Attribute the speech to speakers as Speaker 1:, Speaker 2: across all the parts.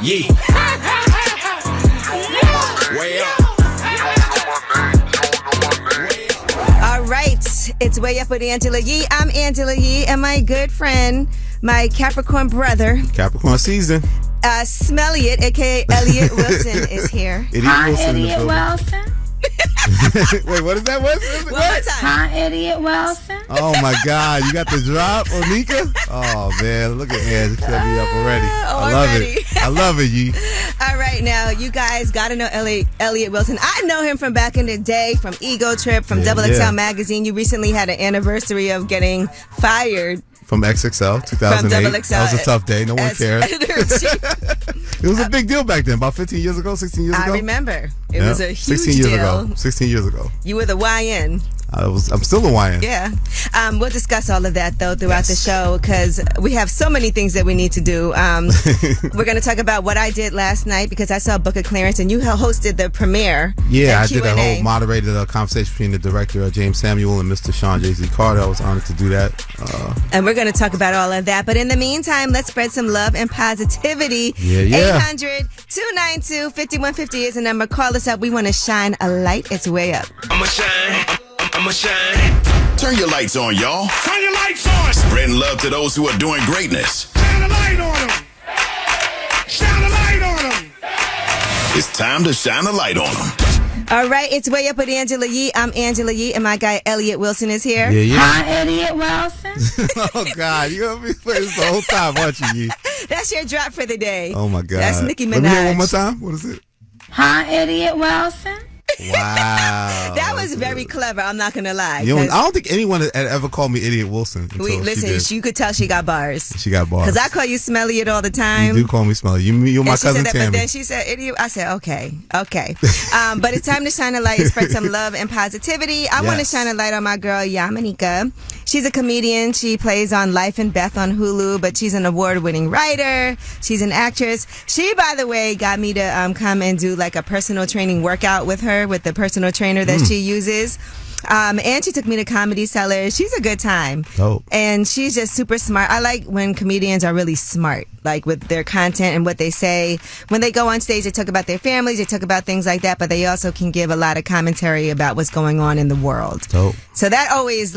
Speaker 1: Yeah. Way up.
Speaker 2: All right, it's Way Up with Angela Yee. I'm Angela Yee, and my good friend, my Capricorn brother,
Speaker 3: Capricorn season.
Speaker 2: Elliott, a.k.a. Elliott Wilson, is here.
Speaker 4: Elliott Wilson.
Speaker 3: Wait, what is that? One
Speaker 2: more time.
Speaker 4: Hi, Elliott Wilson.
Speaker 3: Oh my God, you got the drop, Onika? Oh man, look at Ange, set me up already. I love it, Yee.
Speaker 2: All right, now you guys got to know Elliott Wilson. I know him from back in the day, from Ego Trip, from Double XL Magazine. You recently had an anniversary of getting fired.
Speaker 3: From XXL, 2008. That was a tough day. No one cared. It was a big deal back then, about 15 years ago, 16 years ago.
Speaker 2: I remember. It was a huge
Speaker 3: 16 years
Speaker 2: deal.
Speaker 3: ago. 16 years ago.
Speaker 2: You were the YN.
Speaker 3: I'm still a YN.
Speaker 2: Yeah. We'll discuss all of that, though, throughout the show, because we have so many things that we need to do. We're going to talk about what I did last night, because I saw Book of Clearance, and you hosted the premiere.
Speaker 3: Yeah, I did a whole moderated conversation between the director, James Samuel, and Mr. Sean Jay-Z Carter. I was honored to do that.
Speaker 2: And we're going to talk about all of that. But in the meantime, let's spread some love and positivity.
Speaker 3: Yeah.
Speaker 2: 800-292-5150 is the number. Call us up. We want to shine a light. It's Way Up.
Speaker 1: I'ma shine.
Speaker 5: Turn your lights on, y'all.
Speaker 1: Turn your lights on.
Speaker 5: Spreading love to those who are doing greatness.
Speaker 1: Shine a light on them. Shine a light on them.
Speaker 5: It's time to shine a light on them.
Speaker 2: All right, it's Way Up with Angela Yee. I'm Angela Yee, and my guy Elliott Wilson is here.
Speaker 3: Yeah.
Speaker 4: Hi, Elliott Wilson.
Speaker 3: Oh, God. You're going to be playing this the whole time, aren't you, Yee?
Speaker 2: That's your drop for the day.
Speaker 3: Oh, my God.
Speaker 2: That's Nicki Minaj.
Speaker 3: Let me hear it one more time. What is it?
Speaker 4: Hi, Elliott Wilson.
Speaker 3: Wow.
Speaker 2: That was very clever. I'm not going to lie.
Speaker 3: I don't think anyone had ever called me Idiot Wilson.
Speaker 2: Listen, you could tell she got bars.
Speaker 3: She got bars.
Speaker 2: Because I call you Smelly It all the time.
Speaker 3: You do call me Smelly. You're my cousin Tammy.
Speaker 2: But then she said idiot. I said, okay. But it's time to shine a light and spread some love and positivity. I want to shine a light on my girl, Yamanika. She's a comedian. She plays on Life and Beth on Hulu, but she's an award-winning writer. She's an actress. She, by the way, got me to come and do like a personal training workout with her, with the personal trainer that she uses. And she took me to Comedy Cellar. She's a good time.
Speaker 3: Dope.
Speaker 2: And she's just super smart. I like when comedians are really smart, like with their content and what they say. When they go on stage, they talk about their families, they talk about things like that, but they also can give a lot of commentary about what's going on in the world.
Speaker 3: Dope.
Speaker 2: So that always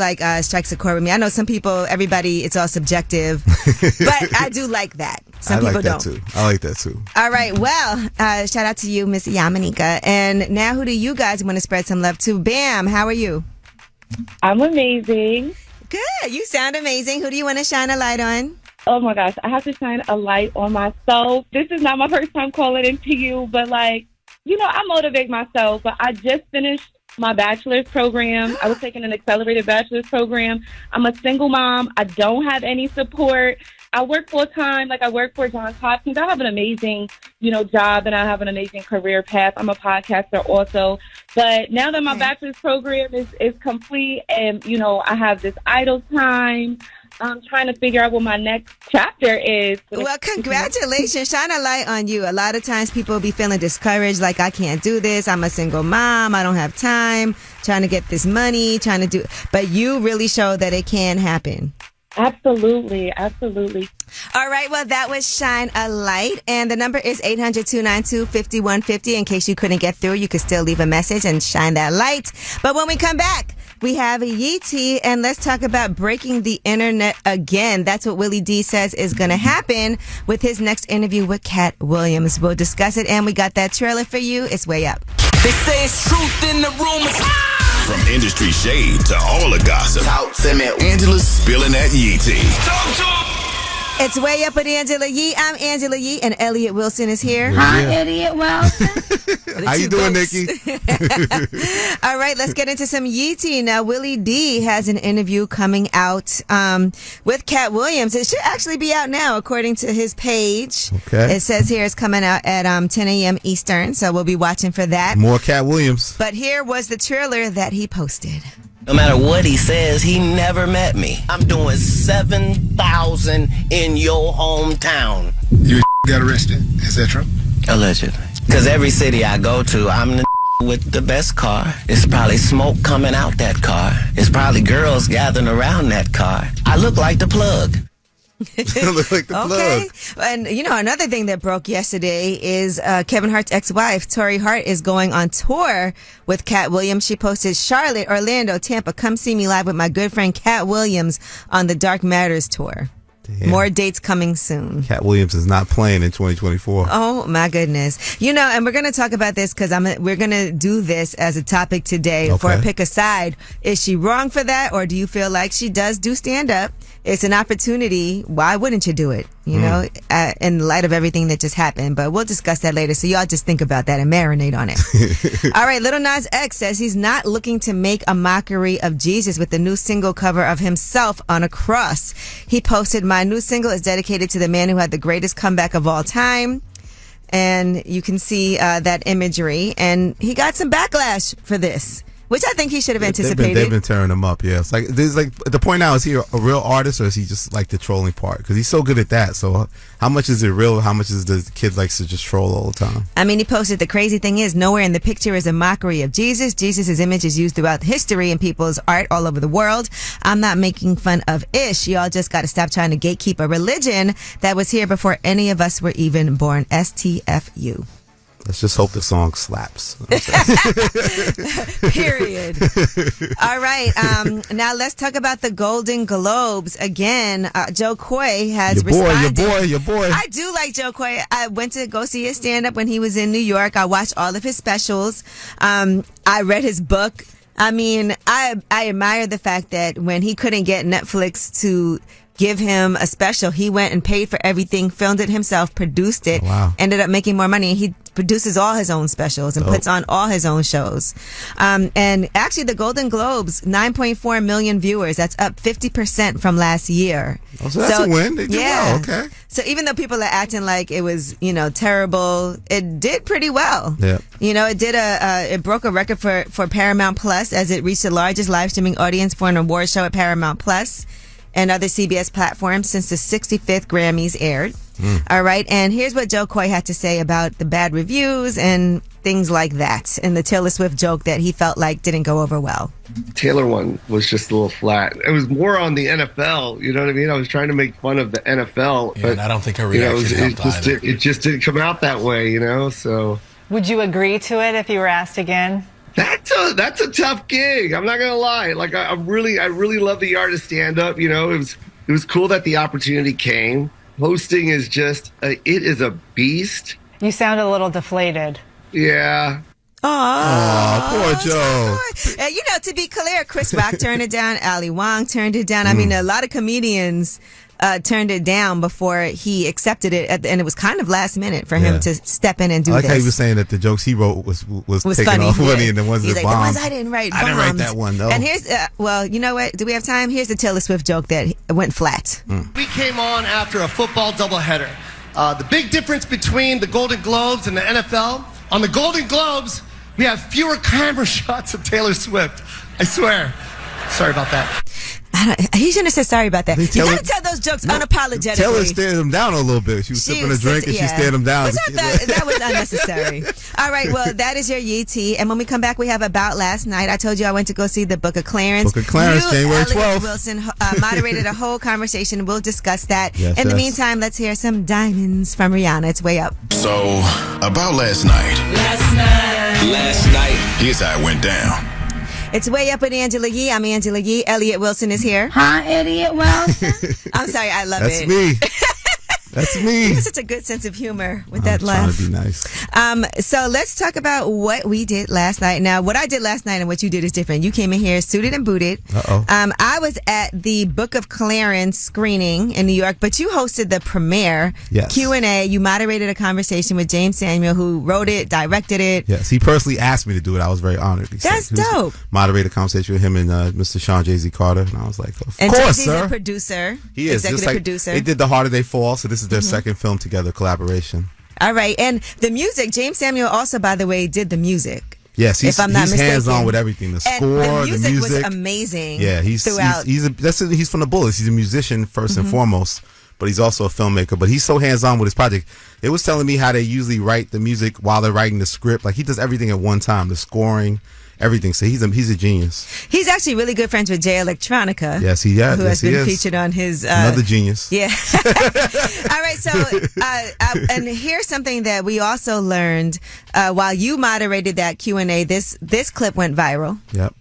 Speaker 2: strikes a chord with me. I know some people, everybody, it's all subjective, but I do like that. Some people don't.
Speaker 3: I like that too.
Speaker 2: All right. Well, shout out to you, Miss Yamanika. And now who do you guys want to spread some love to? Bam. How are you?
Speaker 6: I'm amazing.
Speaker 2: Good. You sound amazing. Who do you want to shine a light on?
Speaker 6: Oh my gosh, I have to shine a light on myself. This is not my first time calling into you, but I motivate myself. But I just finished my bachelor's program. I was taking an accelerated bachelor's program. I'm a single mom. I don't have any support. I work full time. I work for Johns Hopkins. I have an amazing, job, and I have an amazing career path. I'm a podcaster also. But now that my bachelor's program is complete, and I have this idle time, I'm trying to figure out what my next chapter is.
Speaker 2: Well, congratulations. Shine a light on you. A lot of times people be feeling discouraged, like, I can't do this. I'm a single mom. I don't have time. Trying to get this money, but you really show that it can happen.
Speaker 6: Absolutely.
Speaker 2: All right, well, that was Shine a Light, and the number is 800-292-5150. In case you couldn't get through, you could still leave a message and shine that light. But when we come back, we have a Yeetie, and let's talk about breaking the internet again. That's what Willie D says is going to happen with his next interview with Cat Williams. We'll discuss it, and we got that trailer for you. It's Way Up.
Speaker 1: They say it's truth in the rumors.
Speaker 5: From industry shade to all the gossip,
Speaker 1: Talk to me.
Speaker 5: Angela's spilling that Yee tea.
Speaker 1: Talk to him.
Speaker 2: It's Way Up with Angela Yee. I'm Angela Yee, and Elliott Wilson is here.
Speaker 4: Hi, Elliott Wilson.
Speaker 3: How you doing, Nikki?
Speaker 2: All right, let's get into some Yeetie. Now, Willie D has an interview coming out with Cat Williams. It should actually be out now, according to his page.
Speaker 3: Okay.
Speaker 2: It says here it's coming out at 10 a.m. Eastern, so we'll be watching for that.
Speaker 3: More Cat Williams.
Speaker 2: But here was the trailer that he posted.
Speaker 7: No matter what he says, he never met me. I'm doing 7,000 in your hometown.
Speaker 8: You got arrested. Is that true?
Speaker 7: Allegedly. Because every city I go to, I'm the with the best car. It's probably smoke coming out that car. It's probably girls gathering around that car. I look like the plug.
Speaker 3: Look like the
Speaker 2: Okay.
Speaker 3: plug.
Speaker 2: And, another thing that broke yesterday is Kevin Hart's ex-wife, Tori Hart, is going on tour with Cat Williams. She posted, Charlotte, Orlando, Tampa, come see me live with my good friend Cat Williams on the Dark Matters tour.
Speaker 3: Damn.
Speaker 2: More dates coming soon.
Speaker 3: Cat Williams is not playing in 2024.
Speaker 2: Oh my goodness. And we're going to talk about this because we're going to do this as a topic today for a pick a side. Is she wrong for that, or do you feel like she does do stand up? It's an opportunity. Why wouldn't you do it? In light of everything that just happened. But we'll discuss that later. So y'all just think about that and marinate on it. All right. Lil Nas X says he's not looking to make a mockery of Jesus with the new single cover of himself on a cross. He posted, my new single is dedicated to the man who had the greatest comeback of all time. And you can see that imagery. And he got some backlash for this, which I think he should have anticipated.
Speaker 3: They've been tearing him up, yeah. It's like, the point now, is he a real artist, or is he just like the trolling part? Because he's so good at that. So how much is it real? How much is the kid likes to just troll all the time?
Speaker 2: I mean, he posted, the crazy thing is, nowhere in the picture is a mockery of Jesus. Jesus' image is used throughout history in people's art all over the world. I'm not making fun of Ish. Y'all just got to stop trying to gatekeep a religion that was here before any of us were even born. STFU.
Speaker 3: Let's just hope the song slaps.
Speaker 2: Period. All right. Now let's talk about the Golden Globes. Again, Joe Coy has responded.
Speaker 3: Your boy.
Speaker 2: I do like Joe Coy. I went to go see his stand-up when he was in New York. I watched all of his specials. I read his book. I mean, I admire the fact that when he couldn't get Netflix to give him a special, he went and paid for everything, filmed it himself, produced it, ended up making more money. He produces all his own specials and puts on all his own shows. And actually the Golden Globes, 9.4 million viewers. That's up 50% from last year.
Speaker 3: Oh, so that's a win. They did well. Okay.
Speaker 2: So even though people are acting like it was, terrible, it did pretty well.
Speaker 3: Yeah.
Speaker 2: It broke a record for Paramount Plus as it reached the largest live streaming audience for an award show at Paramount Plus and other CBS platforms since the 65th Grammys aired. All right. And here's what Joe Coy had to say about the bad reviews and things like that, and the Taylor Swift joke that he felt like didn't go over well.
Speaker 9: Taylor one was just a little flat. It was more on the NFL. You know what I mean? I was trying to make fun of the NFL, but
Speaker 10: and I don't think her reaction helped either.
Speaker 9: It just didn't come out that way, So
Speaker 11: would you agree to it if you were asked again?
Speaker 9: That's a tough gig. I'm not gonna lie. Like I really love the art of stand up. It was cool that the opportunity came. Hosting is just it is a beast.
Speaker 11: You sound a little deflated.
Speaker 9: Yeah.
Speaker 3: Oh, poor Joe.
Speaker 2: To be clear, Chris Rock turned it down. Ali Wong turned it down. I mean, a lot of comedians turned it down before he accepted it, and it was kind of last minute for him to step in and do this.
Speaker 3: I like how he was saying that the jokes he wrote was taking
Speaker 2: funny,
Speaker 3: off funny, and the ones
Speaker 2: He's
Speaker 3: that
Speaker 2: like,
Speaker 3: bombed.
Speaker 2: the ones I didn't write.
Speaker 3: I didn't write that one though.
Speaker 2: And here's you know what? Do we have time? Here's the Taylor Swift joke that went flat.
Speaker 12: We came on after a football doubleheader. The big difference between the Golden Globes and the NFL, on the Golden Globes, we have fewer camera shots of Taylor Swift. I swear. Sorry about that.
Speaker 2: He shouldn't have said sorry about that. You got to tell those jokes unapologetically.
Speaker 3: Taylor stared him down a little bit. She was sipping a drink and she stared him down.
Speaker 2: Which I thought that was unnecessary. All right, well, that is your Yee T. And when we come back, we have About Last Night. I told you I went to go see the Book of Clarence.
Speaker 3: Book of Clarence, January 12th.
Speaker 2: Elliott Wilson moderated a whole conversation. We'll discuss that.
Speaker 3: Yes,
Speaker 2: In the meantime, let's hear some Diamonds from Rihanna. It's way up.
Speaker 5: So, about last night. Last night. Here's how it went down.
Speaker 2: It's way up with Angela Yee. I'm Angela Yee. Elliott Wilson is here.
Speaker 4: Hi, Elliott Wilson.
Speaker 2: I'm sorry, I love
Speaker 3: That's
Speaker 2: it.
Speaker 3: me. That's me.
Speaker 2: You have such a good sense of humor with that laugh.
Speaker 3: I'm trying to be nice.
Speaker 2: So let's talk about what we did last night. Now, what I did last night and what you did is different. You came in here suited and booted. I was at the Book of Clarence screening in New York, but you hosted the premiere Q&A. You moderated a conversation with James Samuel, who wrote it, directed it.
Speaker 3: Yes, he personally asked me to do it. I was very honored.
Speaker 2: That's dope.
Speaker 3: Moderated a conversation with him and Mr. Sean Jay-Z Carter, and I was like, of
Speaker 2: and
Speaker 3: course,
Speaker 2: Jay-Z's
Speaker 3: sir.
Speaker 2: a producer.
Speaker 3: He is.
Speaker 2: Executive producer.
Speaker 3: They did The Harder They Fall, so this is their second film together, collaboration.
Speaker 2: All right. And the music, James Samuel also, by the way, did the music.
Speaker 3: Yes, he's hands-on with everything. The score,
Speaker 2: the music was amazing.
Speaker 3: Yeah, he's from the Bullets. He's a musician first and foremost, but he's also a filmmaker. But he's so hands-on with his project. It was telling me how they usually write the music while they're writing the script. Like, he does everything at one time, the scoring everything. So he's a genius.
Speaker 2: He's actually really good friends with Jay Electronica.
Speaker 3: Yes, he is.
Speaker 2: Who has been featured on his...
Speaker 3: Another genius.
Speaker 2: Yeah. All right, so, and here's something that we also learned while you moderated that Q&A. This clip went viral.
Speaker 3: Yep.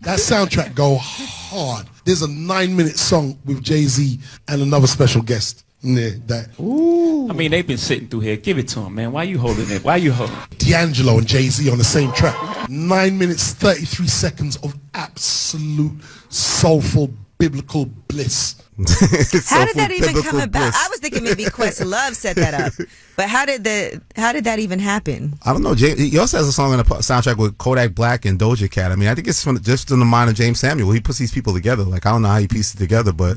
Speaker 13: That soundtrack go hard. There's a 9-minute song with Jay-Z and another special guest in there.
Speaker 14: I mean, they've been sitting through here. Give it to them, man. Why you holding it? Why you holding it?
Speaker 13: D'Angelo and Jay-Z on the same track. 9 minutes, 33 seconds of absolute soulful biblical bliss.
Speaker 2: How did that even come about? I was thinking maybe Questlove set that up, but how did that even happen?
Speaker 3: I don't know. He also has a song on the soundtrack with Kodak Black and Doja Cat. I mean, I think it's just in the mind of James Samuel. He puts these people together. Like, I don't know how he pieced it together, but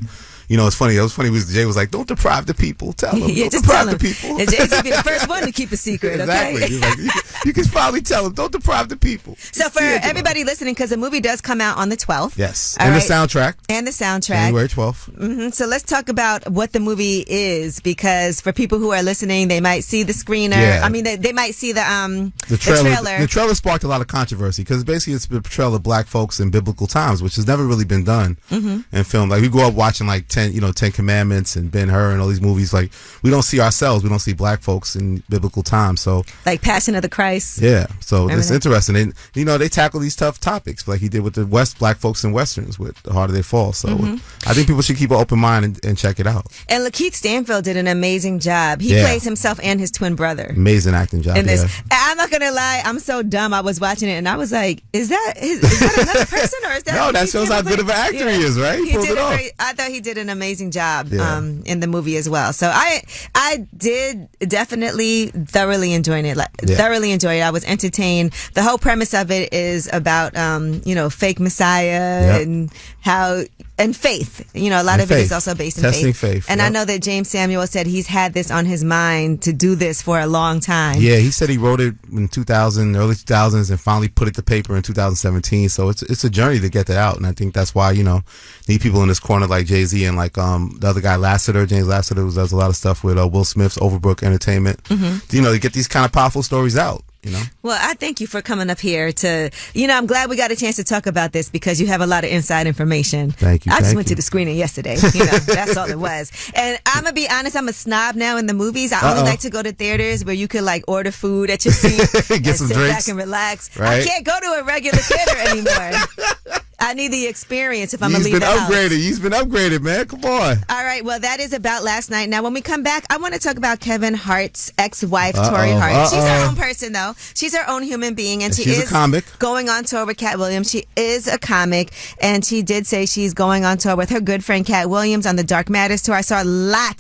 Speaker 3: you know, it's funny. It was funny. Jay was like, "Don't deprive the people. Tell them.
Speaker 2: Yeah,
Speaker 3: don't
Speaker 2: just
Speaker 3: deprive
Speaker 2: tell
Speaker 3: the
Speaker 2: them.
Speaker 3: people."
Speaker 2: And Jay-Z be the first one to keep a secret.
Speaker 3: Exactly.
Speaker 2: Okay.
Speaker 3: He's like, you can probably tell them. Don't deprive the people.
Speaker 2: So for everybody listening, because the movie does come out on the 12th.
Speaker 3: Yes,
Speaker 2: All
Speaker 3: and
Speaker 2: right.
Speaker 3: the soundtrack.
Speaker 2: And the soundtrack.
Speaker 3: January 12th.
Speaker 2: Mm-hmm. So let's talk about what the movie is, because for people who are listening, they might see the screener.
Speaker 3: Yeah.
Speaker 2: I mean, they might see the
Speaker 3: trailer. The trailer sparked a lot of controversy because basically it's the portrayal of black folks in biblical times, which has never really been done in film. Like, we grew up watching like 10 Commandments and Ben-Hur and all these movies. Like, we don't see ourselves. We don't see black folks in biblical times. So
Speaker 2: like Passion of the Christ.
Speaker 3: Yeah. So
Speaker 2: Remember
Speaker 3: it's
Speaker 2: that?
Speaker 3: interesting. And they tackle these tough topics like he did with the black folks in Westerns with The Harder They Fall. So I think people should keep an open mind and check it out.
Speaker 2: And Lakeith Stanfield did an amazing job. He plays himself and his twin brother.
Speaker 3: Amazing acting job.
Speaker 2: In this. I'm not gonna lie, I'm so dumb. I was watching it and I was like, is that another person, or is that?
Speaker 3: No, that shows how good of an actor he is, right?
Speaker 2: He did I thought he did an amazing job in the movie as well. So I did definitely thoroughly enjoy it. Thoroughly enjoy it. I was entertained. The whole premise of it is about fake Messiah and faith. A lot of it is also based in
Speaker 3: Testing faith.
Speaker 2: And I know that James Samuel said he's had this on his mind to do this for a long time.
Speaker 3: Yeah, he said he wrote it in early 2000s, and finally put it to paper in 2017. So it's a journey to get that out, and I think that's why need people in this corner like Jay-Z and like the other guy James Lasseter, who does a lot of stuff with Will Smith's Overbrook Entertainment. To get these kind of powerful stories out.
Speaker 2: Well, I thank you for coming up here to, I'm glad we got a chance to talk about this because you have a lot of inside information.
Speaker 3: Thank you.
Speaker 2: I just went to the screening yesterday. That's all it was. And I'm going to be honest, I'm a snob now in the movies. I only like to go to theaters where you could like order food at your seat
Speaker 3: get some
Speaker 2: sit
Speaker 3: drinks
Speaker 2: back and relax.
Speaker 3: Right?
Speaker 2: I can't go to a regular theater anymore. I need the experience if I'm going to leave the house.
Speaker 3: He's been upgraded, man. Come on.
Speaker 2: All right. Well, that is about last night. Now, when we come back, I want to talk about Kevin Hart's ex-wife, Tori Hart. She's her own person, though. She's her own human being, and
Speaker 3: she's a comic.
Speaker 2: Going on tour with Cat Williams. She is a comic, and she did say she's going on tour with her good friend Cat Williams on the Dark Matters tour. I saw a lot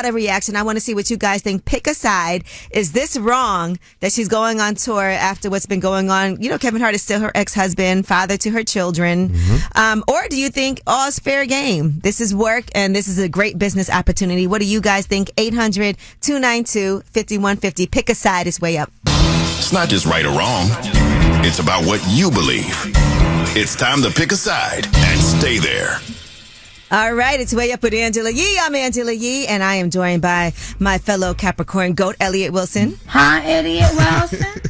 Speaker 2: of reaction. I want to see what you guys think. Pick a side. Is this wrong that she's going on tour after what's been going on? Kevin Hart is still her ex-husband, father to her children. Or do you think all is fair game? This is work and this is a great business opportunity. What do you guys think? 800-292-5150. Pick a side. It's way up.
Speaker 5: It's not just right or wrong. It's about what you believe. It's time to pick a side and stay there.
Speaker 2: All right, it's Way Up with Angela Yee. I'm Angela Yee, and I am joined by my fellow Capricorn goat, Elliott Wilson.
Speaker 4: Hi, Elliott Wilson.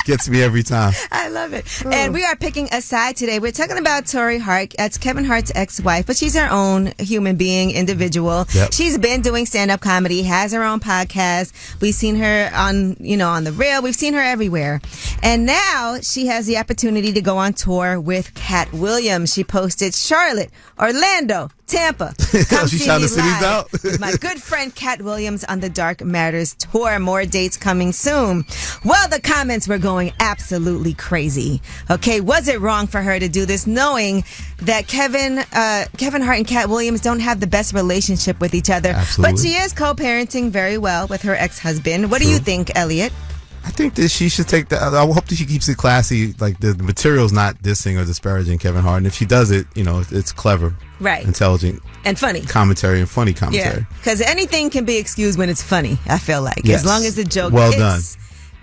Speaker 3: Gets me every time.
Speaker 2: I love it. And we are picking a side today. We're talking about Tori Hart. That's Kevin Hart's ex-wife, but she's her own human being, individual.
Speaker 3: Yep.
Speaker 2: She's been doing stand-up comedy, has her own podcast. We've seen her on the Real. We've seen her everywhere. And now she has the opportunity to go on tour with Cat Williams. She posted Charlotte, Orlando, Tampa. Come
Speaker 3: She's
Speaker 2: see
Speaker 3: shouting
Speaker 2: me
Speaker 3: the cities
Speaker 2: live
Speaker 3: out.
Speaker 2: with my good friend Cat Williams on the Dark Matters tour. More dates coming soon. Well, the comments were going absolutely crazy. Okay, was it wrong for her to do this, knowing that Kevin Hart and Cat Williams don't have the best relationship with each other?
Speaker 3: Absolutely.
Speaker 2: But she is co-parenting very well with her ex-husband. What do you think, Elliott?
Speaker 3: I think that she should take that. I hope that she keeps it classy. Like the material's not dissing or disparaging Kevin Hart, and if she does it, it's clever,
Speaker 2: right,
Speaker 3: intelligent,
Speaker 2: and funny commentary.
Speaker 3: Yeah,
Speaker 2: because anything can be excused when it's funny. I feel like as long as the joke
Speaker 3: done.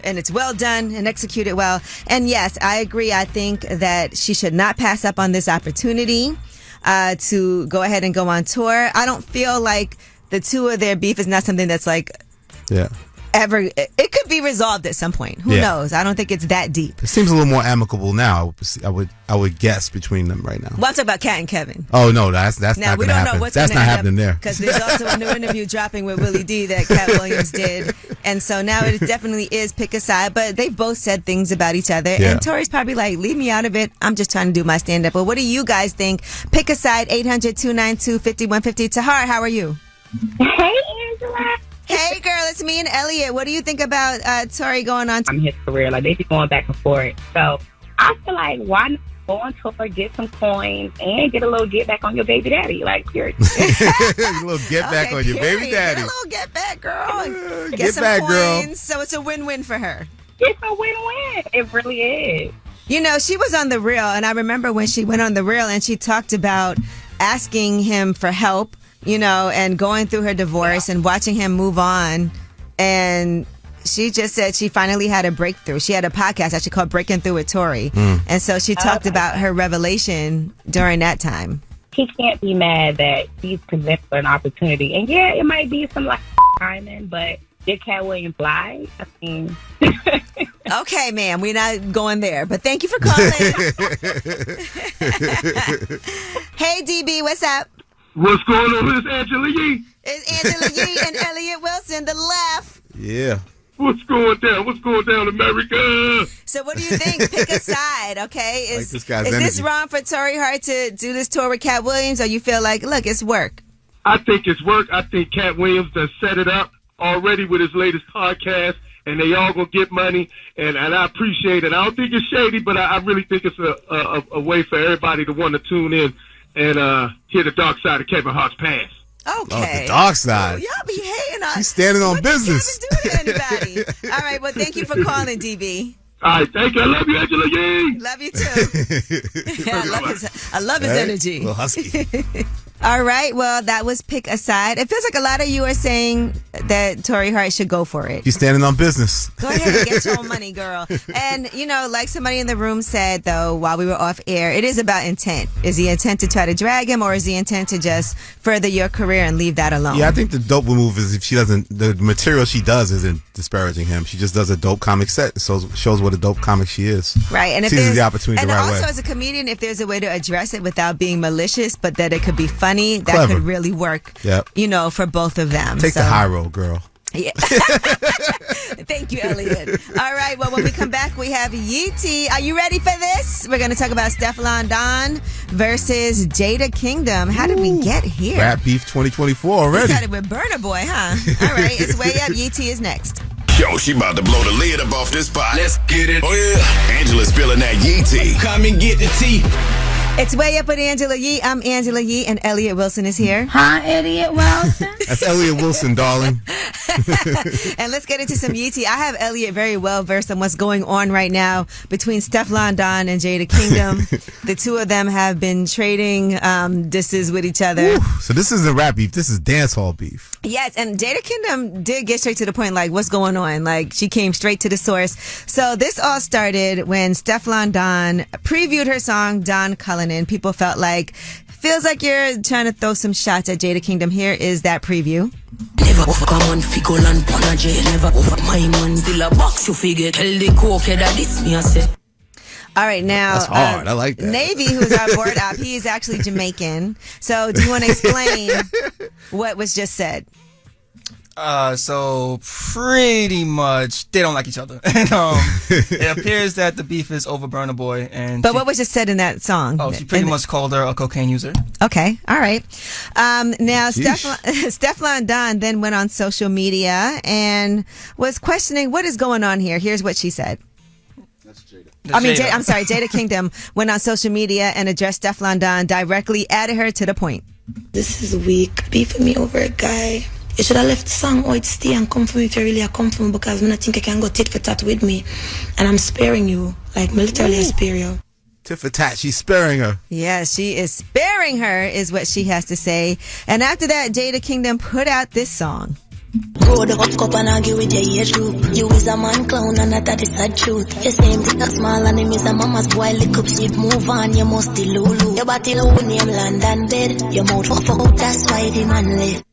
Speaker 2: And it's well done and executed well. And yes, I agree. I think that she should not pass up on this opportunity to go ahead and go on tour. I don't feel like the two of their beef is not something that's like ever. It could be resolved at some point. Who knows? I don't think it's that deep.
Speaker 3: It seems a little more amicable now. I would guess between them right now.
Speaker 2: Well, I'm talking about Kat and Kevin.
Speaker 3: Oh no, that's
Speaker 2: now,
Speaker 3: not
Speaker 2: we
Speaker 3: going to
Speaker 2: don't
Speaker 3: happen.
Speaker 2: know what's
Speaker 3: That's
Speaker 2: gonna
Speaker 3: not
Speaker 2: end
Speaker 3: happening there.
Speaker 2: Because there's also a new interview dropping with Willie D that Kat Williams did, and so now it definitely is pick a side. But they both said things about each other, and Tori's probably like, leave me out of it. I'm just trying to do my stand up. But what do you guys think? Pick a side. 800-292-5150. Tahar, how are you?
Speaker 4: Hey, Angela.
Speaker 2: Hey, girl, it's me and Elliott. What do you think about Tori going on?
Speaker 15: I'm his career. Like, they be going back and forth. So I feel like, why not go on tour, get some coins, and get a little get back on your baby daddy? Like, period.
Speaker 3: A little get back on your baby daddy.
Speaker 2: Get a little get back, girl.
Speaker 3: Get
Speaker 2: some
Speaker 3: back,
Speaker 2: coins.
Speaker 3: girl.
Speaker 2: So it's a win-win for her.
Speaker 15: It's a win-win. It really is.
Speaker 2: You know, she was on The Real, and I remember when she went on The Real and she talked about asking him for help, you know, and going through her divorce and watching him move on. And she just said she finally had a breakthrough. She had a podcast actually called Breaking Through with Tori. And so she talked about her revelation during that time.
Speaker 15: He can't be mad that he's presented for an opportunity. And yeah, it might be some like timing, but did Cat Williams lie? I mean...
Speaker 2: Okay, ma'am, we're not going there, but thank you for calling. Hey, DB, what's up?
Speaker 16: What's going on? It's Angela Yee.
Speaker 2: It's Angela Yee and Elliott Wilson, the left.
Speaker 3: Yeah.
Speaker 16: What's going down? What's going down, America?
Speaker 2: So what do you think? Pick a side, okay?
Speaker 3: Like this guy's
Speaker 2: is this
Speaker 3: energy.
Speaker 2: wrong for Tori Hart to do this tour with Cat Williams, or you feel like, look, it's work?
Speaker 16: I think it's work. I think Cat Williams done set it up already with his latest podcast, and they all gonna get money, and I appreciate it. I don't think it's shady, but I really think it's a way for everybody to want to tune in and hear the dark side of Kevin Hart's past.
Speaker 2: Okay.
Speaker 3: Oh, the dark side.
Speaker 2: Y'all be hating on.
Speaker 3: She's standing on business.
Speaker 2: Kevin do to anybody? All right. Well, thank you for calling, DB.
Speaker 16: All right, thank you. I love you, Angela Yee.
Speaker 2: Love you too. I love his energy.
Speaker 3: Little husky.
Speaker 2: All right. Well, that was Pick a Side. It feels like a lot of you are saying that Tori Hart should go for it.
Speaker 3: She's standing on business.
Speaker 2: Go ahead and get your own money, girl. And, you know, like somebody in the room said, though, while we were off air, it is about intent. Is the intent to try to drag him, or is the intent to just further your career and leave that alone?
Speaker 3: Yeah, I think the dope move is if she doesn't, the material she does isn't disparaging him. She just does a dope comic set. So shows what a dope comic she is.
Speaker 2: Right. And if
Speaker 3: seizes
Speaker 2: there's
Speaker 3: the opportunity the right
Speaker 2: also
Speaker 3: way.
Speaker 2: as a comedian, if there's a way to address it without being malicious, but that it could be funny, that
Speaker 3: Clever.
Speaker 2: could really work, you know, for both of them.
Speaker 3: Take the high road, girl.
Speaker 2: Yeah. Thank you, Elliott. All right. Well, when we come back, we have Yeetie. Are you ready for this? We're going to talk about Stefflon Don versus Jada Kingdom. How did we get here?
Speaker 3: Rap Beef 2024 already.
Speaker 2: We started with Burna Boy, huh? All right. It's Way Up. Yeetie is next.
Speaker 5: Yo, she about to blow the lid up off this pot. Let's get it. Oh, yeah. Angela's spilling that Yee tea. Come and get the tea.
Speaker 2: It's Way Up with Angela Yee. I'm Angela Yee, and Elliott Wilson is here.
Speaker 4: Hi, Elliott Wilson.
Speaker 3: That's Elliott Wilson, darling.
Speaker 2: And let's get into some Yeetie. I have Elliott very well versed on what's going on right now between Stefflon Don and Jada Kingdom. The two of them have been trading disses with each other.
Speaker 3: Woo. So this isn't rap beef. This is dancehall beef.
Speaker 2: Yes, and Jada Kingdom did get straight to the point, like, what's going on? Like, she came straight to the source. So this all started when Stefflon Don previewed her song, Don Cullinan. People felt like, feels like you're trying to throw some shots at Jada Kingdom. Here is that preview.
Speaker 17: Never come on, fickle and panaje. Never over my man, still a box you figure. Tell the coke that this me I say.
Speaker 2: All right, now
Speaker 3: that's hard. I like that.
Speaker 2: Navy, who's our board op, he is actually Jamaican. So, do you want to explain what was just said?
Speaker 18: So pretty much they don't like each other, and it appears that the beef is over Burna Boy.
Speaker 2: But what was just said in that song?
Speaker 18: Oh, she pretty much called her a cocaine user.
Speaker 2: Okay, all right. Now Stefflon Don then went on social media and was questioning what is going on here. Here's what she said. Jada Kingdom went on social media and addressed Stefflon Don directly, added her to the point.
Speaker 19: This is weak. Beefing me over a guy. You should have left the song how it stay and come for me if you really are come for me, because I think I can go tit for tat with me. And I'm sparing you. Like, militarily I spare you.
Speaker 3: Tit for tat, she's sparing her.
Speaker 2: Yeah, she is sparing her, is what she has to say. And after that, Jada Kingdom put out this song.
Speaker 19: Grow the up and argue with your age group. You is a man clown and that is the truth. You same thing a small and him is a mama's boy. Lick up shit, move on, you must be Lulu. Your body low name London bed. Your mouth fuck out, that's why the man live.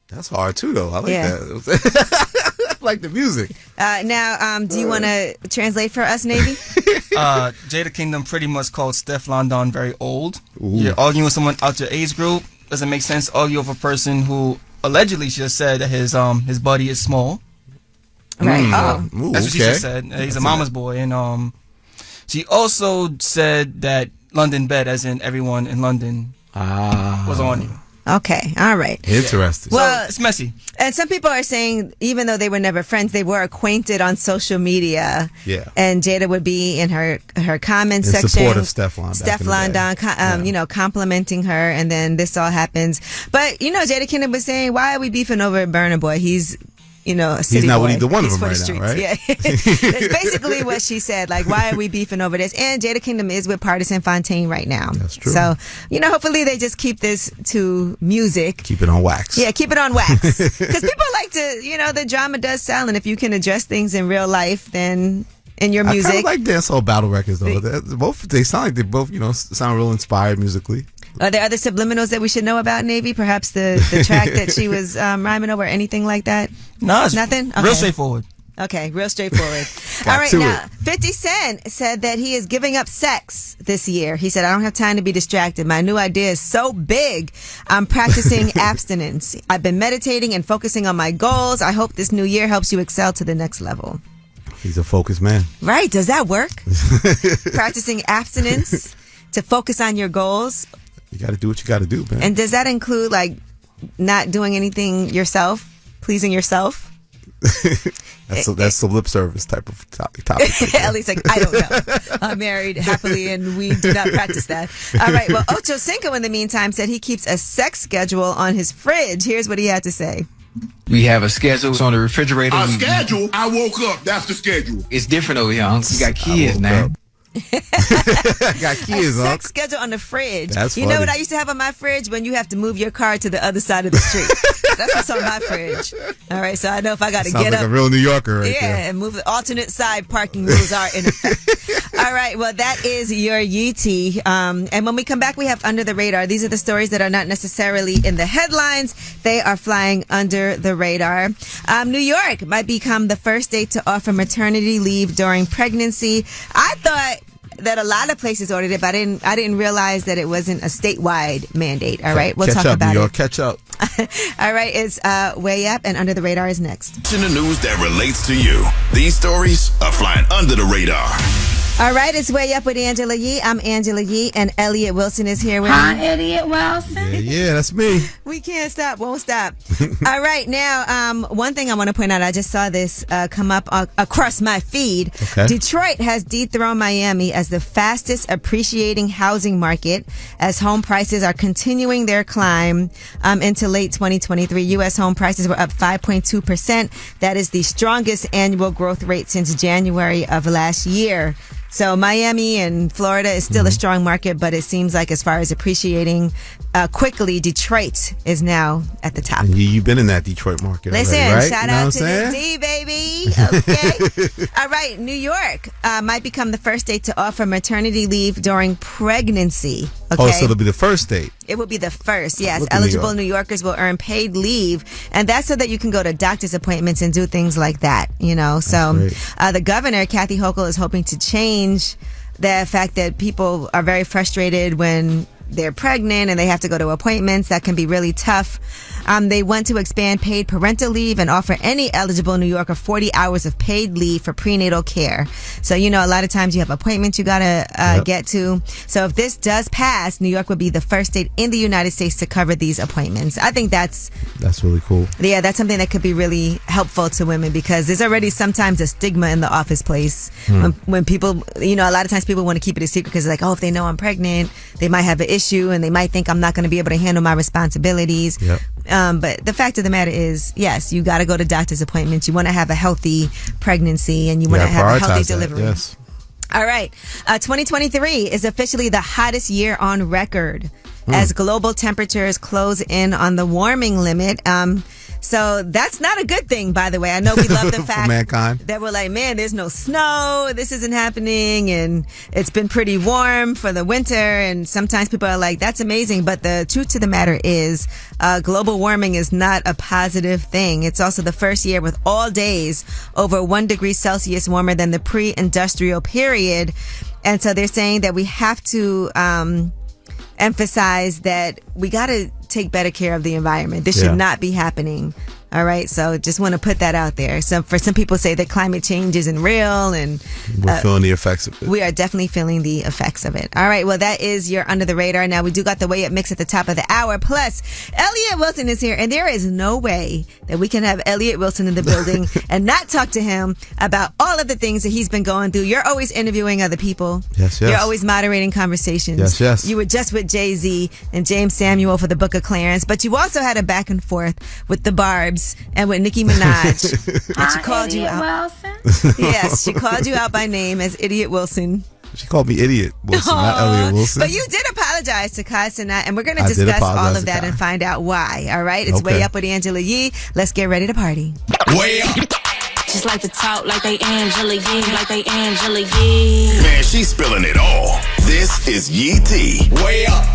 Speaker 3: That's hard too, though. I like that. like the music.
Speaker 2: Now, do you want to translate for us, Navy?
Speaker 18: Jada Kingdom pretty much called Stefflon Don very old. You're arguing with someone out your age group. Doesn't make sense to argue with a person who allegedly just said that his body is small.
Speaker 2: Right.
Speaker 18: That's what she just said. He's a mama's boy. And she also said that London bed, as in everyone in London, was on you.
Speaker 2: Okay, all right.
Speaker 3: Interesting.
Speaker 2: Well,
Speaker 18: so it's messy.
Speaker 2: And some people are saying, even though they were never friends, they were acquainted on social media.
Speaker 3: Yeah.
Speaker 2: And Jada would be in her comments
Speaker 3: in
Speaker 2: section.
Speaker 3: support of Stefflon.
Speaker 2: Stefflon Don, complimenting her, and then this all happens. But, Jada Kingdom was saying, why are we beefing over Burna Boy? He's a city
Speaker 3: he's not
Speaker 2: boy.
Speaker 3: either one of
Speaker 2: He's
Speaker 3: them
Speaker 2: for
Speaker 3: right
Speaker 2: the
Speaker 3: now, right?
Speaker 2: Yeah. That's basically what she said. Like, why are we beefing over this? And Jada Kingdom is with Partisan Fontaine right now.
Speaker 3: That's true.
Speaker 2: So, hopefully they just keep this to music.
Speaker 3: Keep it on wax.
Speaker 2: Yeah, keep it on wax. Because people like to, the drama does sell. And if you can address things in real life, then in your music.
Speaker 3: I kind of like dancehall battle records, though. They sound like they both, sound real inspired musically.
Speaker 2: Are there other subliminals that we should know about, Navy? Perhaps the track that she was rhyming over, anything like that?
Speaker 18: No, it's
Speaker 2: nothing.
Speaker 18: Real straightforward.
Speaker 2: Okay, real straightforward. All right, now 50 Cent said that he is giving up sex this year. He said, "I don't have time to be distracted. My new idea is so big. I'm practicing abstinence. I've been meditating and focusing on my goals. I hope this new year helps you excel to the next level."
Speaker 3: He's a focused man.
Speaker 2: Right? Does that work? Practicing abstinence to focus on your goals.
Speaker 3: You got to do what you got to do, man.
Speaker 2: And does that include not doing anything yourself, pleasing yourself?
Speaker 3: That's the lip service type of topic.
Speaker 2: At least I don't know. I'm married happily and we do not practice that. All right. Well, Ocho Cinco in the meantime said he keeps a sex schedule on his fridge. Here's what he had to say.
Speaker 20: We have a schedule on the refrigerator.
Speaker 1: A schedule? I woke up. That's the schedule.
Speaker 20: It's different over here. You got kids now.
Speaker 3: Got kids,
Speaker 2: a sex schedule on the fridge.
Speaker 3: That's
Speaker 2: you
Speaker 3: funny.
Speaker 2: know what I used to have on my fridge? When you have to move your car to the other side of the street. That's what's on my fridge. All right, so I know if I got to get
Speaker 3: like
Speaker 2: up.
Speaker 3: a real New Yorker right there.
Speaker 2: And move the alternate side parking rules are in effect. All right, well, that is your UT. And when we come back, we have Under the Radar. These are the stories that are not necessarily in the headlines. They are flying under the radar. New York might become the first state to offer maternity leave during pregnancy. I thought that a lot of places ordered it, but I didn't realize that it wasn't a statewide mandate. All right, we'll
Speaker 3: catch
Speaker 2: talk
Speaker 3: up,
Speaker 2: about
Speaker 3: New York,
Speaker 2: it.
Speaker 3: Catch up.
Speaker 2: All right, it's Way Up, and Under the Radar is next.
Speaker 5: In the news that relates to you, these stories are flying under the radar.
Speaker 2: All right, it's Way Up with Angela Yee. I'm Angela Yee, and Elliott Wilson is here with
Speaker 4: Hi,
Speaker 2: me.
Speaker 4: Elliott Wilson.
Speaker 3: Yeah, that's me.
Speaker 2: We can't stop, won't stop. All right, now, one thing I want to point out, I just saw this come up across my feed.
Speaker 3: Okay.
Speaker 2: Detroit has dethroned Miami as the fastest appreciating housing market as home prices are continuing their climb into late 2023. U.S. home prices were up 5.2%. That is the strongest annual growth rate since January of last year. So Miami and Florida is still a strong market, but it seems like as far as appreciating quickly, Detroit is now at the top.
Speaker 3: And you've been in that Detroit market
Speaker 2: Listen,
Speaker 3: already, right?
Speaker 2: shout out to the D, baby. Okay. All right. New York might become the first state to offer maternity leave during pregnancy. Okay.
Speaker 3: Oh, so it'll be the first state.
Speaker 2: It will be the first, yes.
Speaker 3: Look at
Speaker 2: Eligible
Speaker 3: New
Speaker 2: New Yorkers will earn paid leave, and that's so that you can go to doctor's appointments and do things like that, So the governor, Kathy Hochul, is hoping to change the fact that people are very frustrated when they're pregnant and they have to go to appointments. That can be really tough. They want to expand paid parental leave and offer any eligible New Yorker 40 hours of paid leave for prenatal care. So, a lot of times you have appointments you got to get to. So if this does pass, New York would be the first state in the United States to cover these appointments. I think that's
Speaker 3: really cool.
Speaker 2: Yeah, that's something that could be really helpful to women because there's already sometimes a stigma in the office place when people, a lot of times people want to keep it a secret because like, if they know I'm pregnant, they might have an issue and they might think I'm not going to be able to handle my responsibilities.
Speaker 3: Yep.
Speaker 2: But the fact of the matter is, yes, you got to go to doctor's appointments. You want to have a healthy pregnancy and you want to have a healthy delivery.
Speaker 3: Yes.
Speaker 2: All right. 2023 is officially the hottest year on record as global temperatures close in on the warming limit. So that's not a good thing, by the way. I know we love the fact
Speaker 3: mankind.
Speaker 2: that we're like, man, there's no snow, this isn't happening, and it's been pretty warm for the winter, and sometimes people are like, that's amazing, but the truth to the matter is global warming is not a positive thing. It's also the first year with all days over 1 degree Celsius warmer than the pre-industrial period, and so they're saying that we have to emphasize that we got to take better care of the environment. This should not be happening. All right, so just want to put that out there. So for some people say that climate change isn't real, and
Speaker 3: we're feeling the effects of it.
Speaker 2: We are definitely feeling the effects of it. All right, well, that is your Under the Radar. Now, we do got the Way Up mix at the top of the hour. Plus, Elliott Wilson is here, and there is no way that we can have Elliott Wilson in the building and not talk to him about all of the things that he's been going through. You're always interviewing other people.
Speaker 3: Yes.
Speaker 2: You're always moderating conversations.
Speaker 3: Yes.
Speaker 2: You were just with Jay-Z and James Samuel for the Book of Clarence, but you also had a back and forth with the Barbs and with Nicki Minaj. And she called you out.
Speaker 4: Wilson?
Speaker 2: Yes, she called you out by name as Idiot Wilson.
Speaker 3: She called me Idiot Wilson, not Elliott Wilson.
Speaker 2: But you did apologize to Kai Sinat, and we're going to discuss all of that and find out why. All right? It's Way Up with Angela Yee. Let's get ready to party.
Speaker 5: Way Up.
Speaker 17: Just like to talk like they Angela Yee, like they Angela Yee.
Speaker 5: Man, she's spilling it all. This is Yee T. Way Up.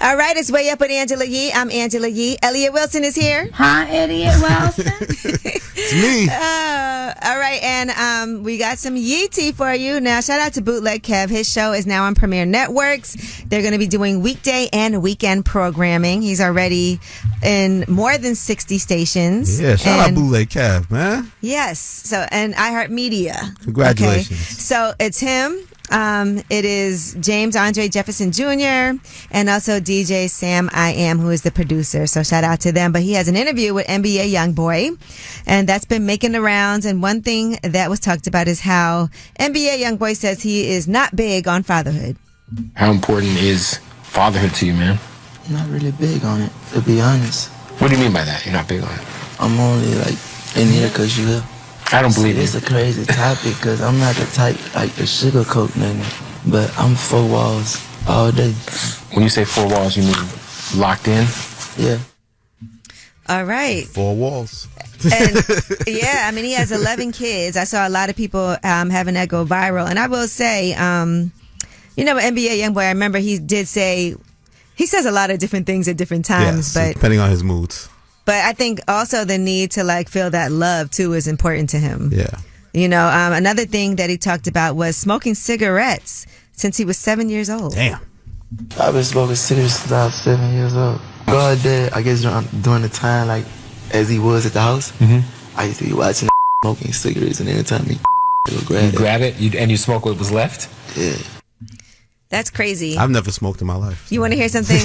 Speaker 2: All right, it's Way Up with Angela Yee. I'm Angela Yee. Elliott Wilson is here.
Speaker 4: Hi, Elliott Wilson.
Speaker 3: It's me.
Speaker 2: All right, and we got some Yee tea for you. Now, shout out to Bootleg Kev. His show is now on Premier Networks. They're going to be doing weekday and weekend programming. He's already in more than 60 stations.
Speaker 3: Yeah, shout out Bootleg Kev, man.
Speaker 2: Yes, so and iHeartMedia.
Speaker 3: Congratulations.
Speaker 2: Okay. So it's him. It is James Andre Jefferson Jr. and also DJ Sam I Am, who is the producer. So shout out to them. But he has an interview with NBA YoungBoy, and that's been making the rounds. And one thing that was talked about is how NBA YoungBoy says he is not big on fatherhood.
Speaker 21: How important is fatherhood to you, man?
Speaker 22: I'm not really big on it, to be honest.
Speaker 21: What do you mean by that? You're not big on it?
Speaker 22: I'm only like in here because you have.
Speaker 21: I don't believe
Speaker 22: it's
Speaker 21: you.
Speaker 22: It's a crazy topic because I'm not the type like the sugarcoat nothing, but I'm 4 walls all day.
Speaker 21: When you say 4 walls, you mean locked in?
Speaker 22: Yeah.
Speaker 2: All right.
Speaker 3: 4 walls.
Speaker 2: And yeah, I mean, he has 11 kids. I saw a lot of people having that go viral. And I will say, you know, NBA YoungBoy, I remember he did say, he says a lot of different things at different times.
Speaker 3: Yes,
Speaker 2: but
Speaker 3: depending on his moods.
Speaker 2: But I think also the need to like feel that love too is important to him.
Speaker 3: Yeah.
Speaker 2: You know, another thing that he talked about was smoking cigarettes since he was 7 years old.
Speaker 3: Damn.
Speaker 22: I've been smoking cigarettes since I was 7 years old. God did, I guess during the time like as he was at the house, I used to be watching smoking cigarettes, and anytime he would grab it.
Speaker 21: And you smoke what was left?
Speaker 22: Yeah.
Speaker 2: That's crazy.
Speaker 3: I've never smoked in my life.
Speaker 2: You want to hear something?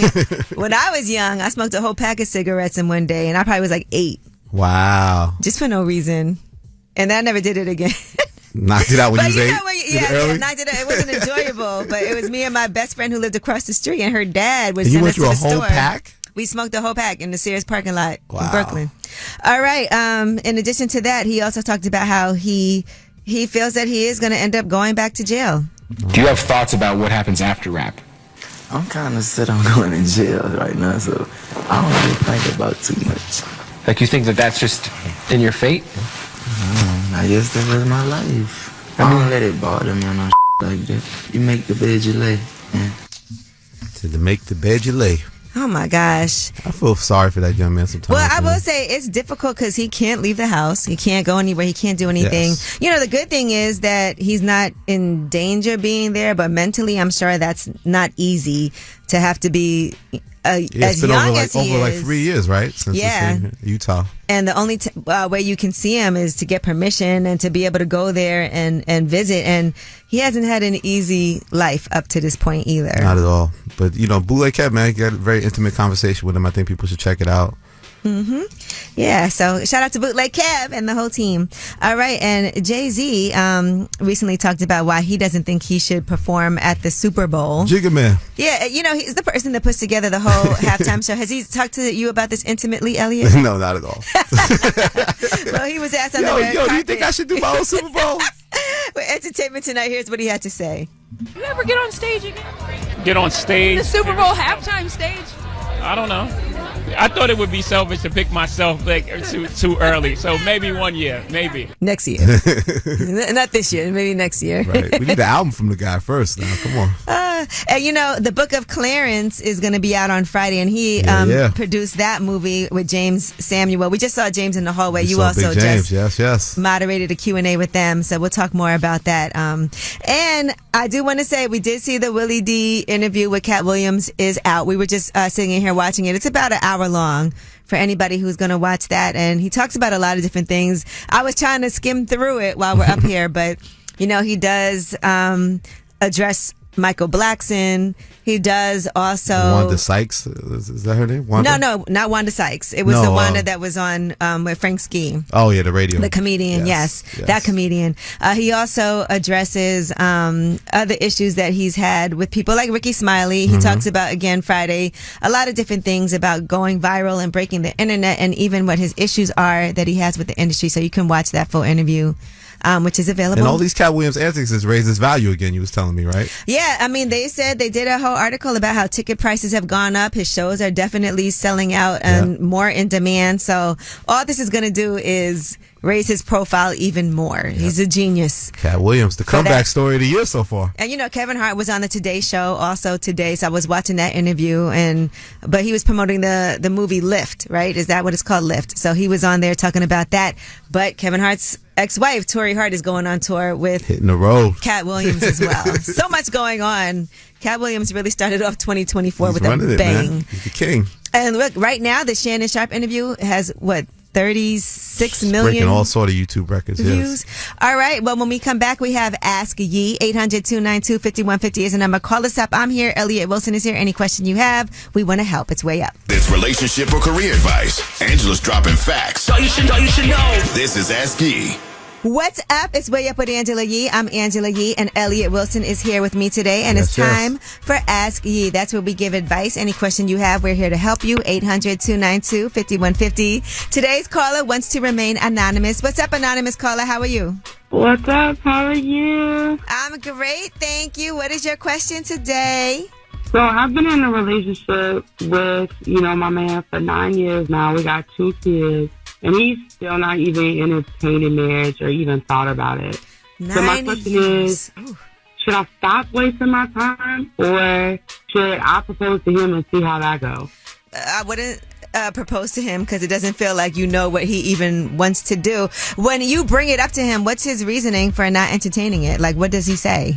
Speaker 2: When I was young, I smoked a whole pack of cigarettes in one day, and I probably was like 8.
Speaker 3: Wow.
Speaker 2: Just for no reason. And I never did it again.
Speaker 3: Knocked it out when you was 8?
Speaker 2: Yeah, knocked it out. It wasn't enjoyable, but it was me and my best friend who lived across the street, and her dad would send us to the store.
Speaker 3: You went through a whole pack?
Speaker 2: We smoked a whole pack in the Sears parking lot in Brooklyn. All right. In addition to that, he also talked about how he feels that he is going to end up going back to jail.
Speaker 21: Do you have thoughts about what happens after rap?
Speaker 22: I'm kind of set on going to jail right now, so I don't really think about too much.
Speaker 21: Like, you think that that's just in your fate?
Speaker 22: I guess that was my life. I don't let it bother me or no like that. You make the bed you lay. Yeah.
Speaker 3: To make the bed you lay.
Speaker 2: Oh my gosh.
Speaker 3: I feel sorry for that young man sometimes.
Speaker 2: Well, I will say it's difficult because he can't leave the house. He can't go anywhere. He can't do anything. Yes. You know, the good thing is that he's not in danger being there, but mentally, I'm sure that's not easy to have to be as young as he is.
Speaker 3: Over like 3 years, right? Since Utah.
Speaker 2: And the only way you can see him is to get permission and to be able to go there and visit. And he hasn't had an easy life up to this point either.
Speaker 3: Not at all. But, you know, Bootleg Kev, man, got a very intimate conversation with him. I think people should check it out.
Speaker 2: Yeah, so shout out to Bootleg Kev and the whole team. All right, and Jay-Z recently talked about why he doesn't think he should perform at the Super Bowl.
Speaker 3: Jigga Man.
Speaker 2: Yeah, you know, he's the person that puts together the whole halftime show. Has he talked to you about this intimately, Elliott?
Speaker 3: No, not at all.
Speaker 2: Well, he was asked on the red
Speaker 3: carpet. Do you think I should do my own Super Bowl?
Speaker 2: With Entertainment Tonight, here's what he had to say.
Speaker 23: You ever get on stage again?
Speaker 14: Get on stage?
Speaker 23: The Super Bowl halftime stage?
Speaker 14: I don't know. I thought it would be selfish to pick myself like too early. So maybe 1 year, maybe.
Speaker 2: Next year. Not this year, maybe next year.
Speaker 3: Right. We need the album from the guy first now. Come on.
Speaker 2: And the Book of Clarence is going to be out on Friday, and he produced that movie with James Samuel. We just saw James in the hallway. You also just moderated a Q&A with them, so we'll talk more about that. And I do want to say we did see the Willie D interview with Cat Williams is out. We were just sitting in here watching it. It's about an hour long for anybody who's going to watch that, and he talks about a lot of different things. I was trying to skim through it while we're up here, but he does address Michael Blackson. He does also
Speaker 3: Wanda Sykes. Is that her name? Wanda?
Speaker 2: No, not Wanda Sykes. It was the Wanda that was on with Frank Ski.
Speaker 3: Oh yeah, the radio.
Speaker 2: The comedian, yes. That comedian. He also addresses other issues that he's had with people like Ricky Smiley. He talks about, again, Friday, a lot of different things about going viral and breaking the internet, and even what his issues are that he has with the industry. So you can watch that full interview. Which is available.
Speaker 3: And all these Cat Williams antics has raised his value again, you was telling me, right?
Speaker 2: Yeah, I mean, they said they did a whole article about how ticket prices have gone up. His shows are definitely selling out and more in demand. So all this is going to do is raise his profile even more. He's a genius.
Speaker 3: Cat Williams, the comeback story of the year so far.
Speaker 2: And Kevin Hart was on the Today Show also today, so I was watching that interview, but he was promoting the movie Lift, right? Is that what it's called, Lift? So he was on there talking about that. But Kevin Hart's ex-wife, Tori Hart, is going on tour with
Speaker 3: Hitting the road.
Speaker 2: Cat Williams as well. So much going on. Cat Williams really started off 2024 with a bang.
Speaker 3: He's the king.
Speaker 2: And look, right now, the Shannon Sharpe interview has, 36 million
Speaker 3: breaking all sort of YouTube records.
Speaker 2: Views. Yes. All right. Well, when we come back, we have Ask Ye. 800-292-5150 is the number. Call us up. I'm here. Elliott Wilson is here. Any question you have, we want to help. It's Way Up.
Speaker 5: It's relationship or career advice. Angela's dropping facts.
Speaker 7: So you should know.
Speaker 5: This is Ask Ye.
Speaker 2: What's up? It's Way Up with Angela Yee. I'm Angela Yee, and Elliott Wilson is here with me today, and it's time for Ask Ye. That's where we give advice. Any question you have, we're here to help you. 800-292-5150. Today's caller wants to remain anonymous. What's up, anonymous caller? How are you?
Speaker 4: What's up? How are you?
Speaker 2: I'm great, thank you. What is your question today?
Speaker 4: So I've been in a relationship with, my man for 9 years now. We got 2 kids. And he's still not even entertaining marriage or even thought about it. So my question is, should I stop wasting my time, or should I propose to him and see how that goes?
Speaker 2: I wouldn't propose to him because it doesn't feel like you know what he even wants to do. When you bring it up to him, what's his reasoning for not entertaining it? Like, what does he say?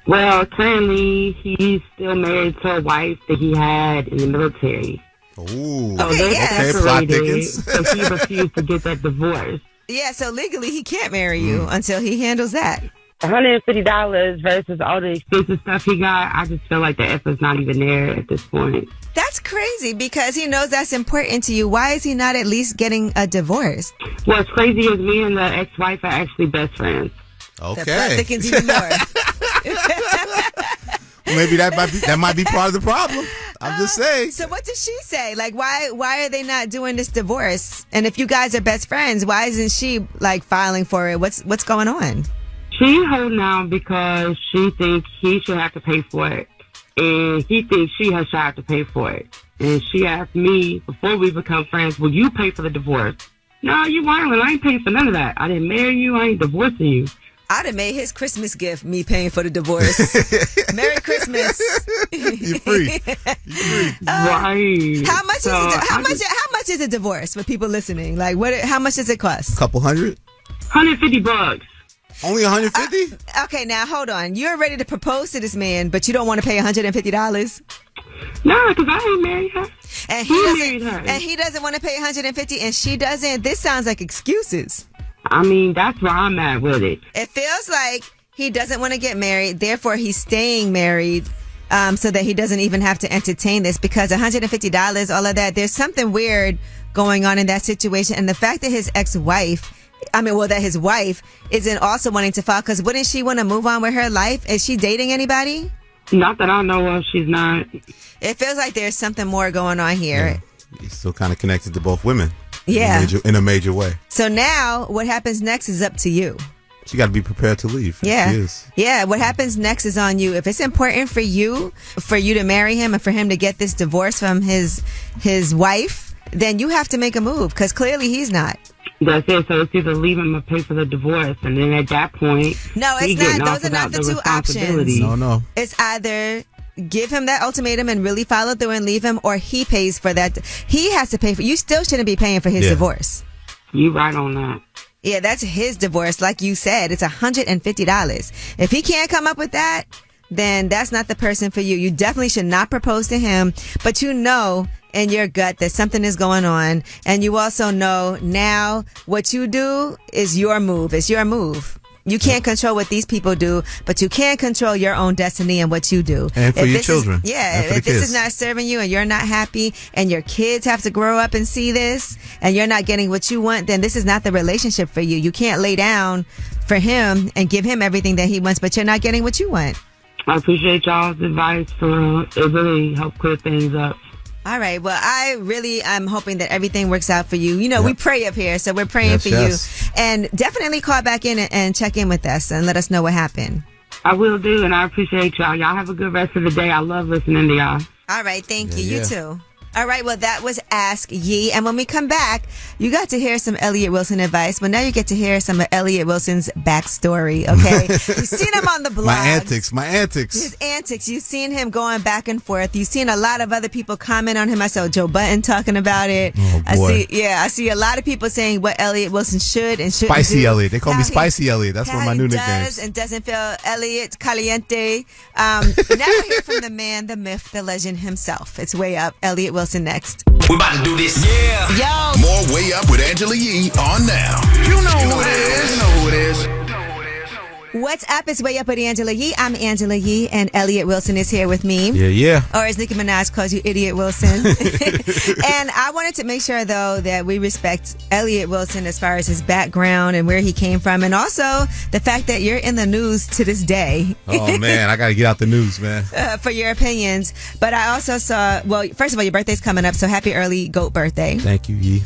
Speaker 4: Well, currently he's still married to a wife that he had in the military.
Speaker 3: Ooh.
Speaker 2: Okay,
Speaker 3: plot thickens.
Speaker 4: So he refused to get that divorce.
Speaker 2: Yeah, so legally he can't marry you until he handles that.
Speaker 4: $150 versus all the expensive stuff he got, I just feel like the effort's not even there at this point.
Speaker 2: That's crazy because he knows that's important to you. Why is he not at least getting a divorce?
Speaker 4: What's crazy is me and the ex-wife are actually best friends.
Speaker 3: Okay.
Speaker 2: The plot thickens even more.
Speaker 3: Maybe that might be part of the problem. I'm just saying.
Speaker 2: So what does she say? Like, why are they not doing this divorce? And if you guys are best friends, why isn't she like filing for it? What's going on?
Speaker 4: She's holding out because she thinks he should have to pay for it, and he thinks she should have to pay for it. And she asked me before we become friends, "Will you pay for the divorce?" No, you wildin'. I ain't paying for none of that. I didn't marry you. I ain't divorcing you.
Speaker 2: I'd have made his Christmas gift me paying for the divorce. Merry Christmas.
Speaker 3: You're free.
Speaker 4: Right.
Speaker 2: How much is a divorce for people listening? Like, how much does it cost?
Speaker 3: A couple hundred?
Speaker 4: $150.
Speaker 3: Only 150?
Speaker 2: Okay, now hold on. You're ready to propose to this man, but you don't want to pay $150?
Speaker 4: No, because I ain't married her.
Speaker 2: And
Speaker 4: he married her.
Speaker 2: And he doesn't want to pay $150, and she doesn't. This sounds like excuses.
Speaker 4: I mean, that's where I'm at with it.
Speaker 2: It feels like he doesn't want to get married, therefore he's staying married, so that he doesn't even have to entertain this, because $150, all of that, there's something weird going on in that situation. And the fact that his his wife isn't also wanting to file, because wouldn't she want to move on with her life? Is she dating anybody?
Speaker 4: Not that I know of, she's not.
Speaker 2: It feels like there's something more going on here.
Speaker 3: Yeah. He's still kind of connected to both women.
Speaker 2: Yeah.
Speaker 3: In a major way.
Speaker 2: So now what happens next is up to you.
Speaker 3: she got to be prepared to leave.
Speaker 2: Yeah.
Speaker 3: She is.
Speaker 2: Yeah. What happens next is on you. If it's important for you to marry him and for him to get this divorce from his wife, then you have to make a move because clearly he's not.
Speaker 4: That's it. So it's either leave him or pay for the divorce, and then at that point,
Speaker 2: no, it's not. Those are not the two options.
Speaker 3: No.
Speaker 2: It's either give him that ultimatum and really follow through and leave him, or he pays for that. He has to pay for. You still shouldn't be paying for his divorce.
Speaker 4: You right on that.
Speaker 2: Yeah, that's his divorce. Like you said, it's $150. If he can't come up with that, then that's not the person for you. You definitely should not propose to him, but you know in your gut that something is going on, and you also know now what you do is your move. It's your move. You can't control what these people do, but you can control your own destiny and what you do.
Speaker 3: And for your children.
Speaker 2: If this is not serving you and you're not happy and your kids have to grow up and see this and you're not getting what you want, then this is not the relationship for you. You can't lay down for him and give him everything that he wants, but you're not getting what you want.
Speaker 4: I appreciate y'all's advice. It really helped clear things up.
Speaker 2: All right. Well, I'm hoping that everything works out for you. You know, we pray up here, so we're praying for you. And definitely call back in and check in with us and let us know what happened.
Speaker 4: I will do, and I appreciate y'all. Y'all have a good rest of the day. I love listening to y'all.
Speaker 2: All right. Thank you. You too. All right, well, that was Ask Yee. And when we come back, you got to hear some Elliott Wilson advice. Well, now you get to hear some of Elliott Wilson's backstory, okay? You've seen him on the blog.
Speaker 3: My antics.
Speaker 2: His antics. You've seen him going back and forth. You've seen a lot of other people comment on him. I saw Joe Budden talking about it.
Speaker 3: Oh, boy.
Speaker 2: I see a lot of people saying what Elliott Wilson should and shouldn't
Speaker 3: Spicy
Speaker 2: do.
Speaker 3: Elliott. They call me Spicy Elliott. That's one of my new nicknames.
Speaker 2: Does and doesn't feel Elliott Caliente. Now we'll hear from the man, the myth, the legend himself. It's Way Up. Elliott Wilson next.
Speaker 5: We about to do this. Yeah.
Speaker 2: Yo.
Speaker 5: More Way Up with Angela Yee on now.
Speaker 1: You know who it is.
Speaker 2: What's up? It's Way Up with Angela Yee. I'm Angela Yee, and Elliott Wilson is here with me.
Speaker 3: Yeah.
Speaker 2: Or as Nicki Minaj calls you, Idiot Wilson. And I wanted to make sure, though, that we respect Elliott Wilson as far as his background and where he came from, and also the fact that you're in the news to this day.
Speaker 3: Oh, man, I got to get out the news, man.
Speaker 2: For your opinions. But I also saw, well, first of all, your birthday's coming up, so happy early GOAT birthday.
Speaker 3: Thank you, Yee.